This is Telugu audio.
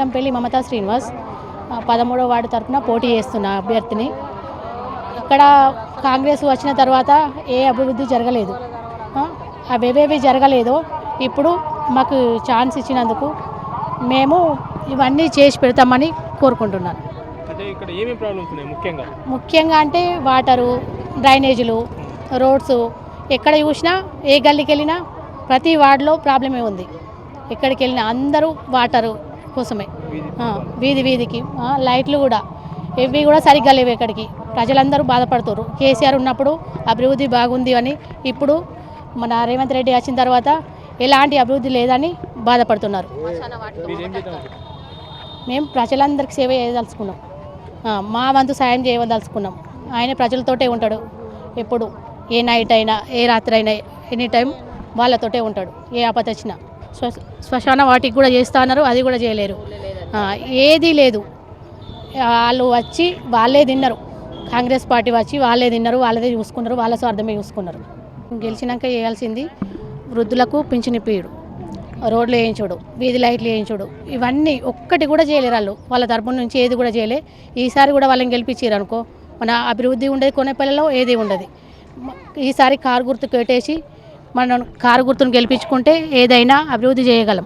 లింగంపల్లి మమతా శ్రీనివాస్ 13వ వార్డు తరఫున పోటీ చేస్తున్న అభ్యర్థిని. ఇక్కడ కాంగ్రెస్ వచ్చిన తర్వాత ఏ అభివృద్ధి జరగలేదు. అవేవేవి జరగలేదో ఇప్పుడు మాకు ఛాన్స్ ఇచ్చినందుకు మేము ఇవన్నీ చేసి పెడతామని కోరుకుంటున్నాను. ముఖ్యంగా అంటే వాటరు, డ్రైనేజీలు, రోడ్స్, ఎక్కడ చూసినా ఏ గల్లీకి వెళ్ళినా ప్రతి వార్డులో ప్రాబ్లమే ఉంది. ఎక్కడికి వెళ్ళినా అందరూ వాటరు కోసమే, వీధికి లైట్లు కూడా ఇవి కూడా సరిగ్గా లేవు. ఎక్కడికి ప్రజలందరూ బాధపడుతారు. కేసీఆర్ ఉన్నప్పుడు అభివృద్ధి బాగుంది అని, ఇప్పుడు మన రేవంత్ రెడ్డి వచ్చిన తర్వాత ఎలాంటి అభివృద్ధి లేదని బాధపడుతున్నారు. మేము ప్రజలందరికీ సేవ చేయదలుచుకున్నాం, మా వంతు సాయం చేయదలుచుకున్నాం. ఆయన ప్రజలతోటే ఉంటాడు ఎప్పుడు, ఏ నైట్ అయినా ఏ రాత్రి అయినా ఎనీ టైం వాళ్ళతోటే ఉంటాడు. ఏ ఆపద వచ్చినా శ్మశాన వాటికి కూడా చేస్తా అన్నారు, అది కూడా చేయలేరు. ఏదీ లేదు. వాళ్ళు వచ్చి వాళ్ళే తిన్నారు, కాంగ్రెస్ పార్టీ వచ్చి వాళ్ళే తిన్నారు, వాళ్ళదే చూసుకున్నారు, వాళ్ళ స్వార్థమే చూసుకున్నారు. గెలిచినాక చేయాల్సింది వృద్ధులకు పింఛను ఇప్పియుడు, రోడ్లు వేయించుడు, వీధి లైట్లు వేయించుడు, ఇవన్నీ ఒక్కటి కూడా చేయలేరు. వాళ్ళ తరపున నుంచి ఏది కూడా చేయలే. ఈసారి కూడా వాళ్ళని గెలిపించారు అనుకో, మన అభివృద్ధి ఉండేది కొనేపల్లిలో ఏది ఉండదు. ఈసారి కారు గుర్తు పెట్టేసి మనం కారు గుర్తును గెలిపించుకుంటే ఏదైనా అభివృద్ధి చేయగలం.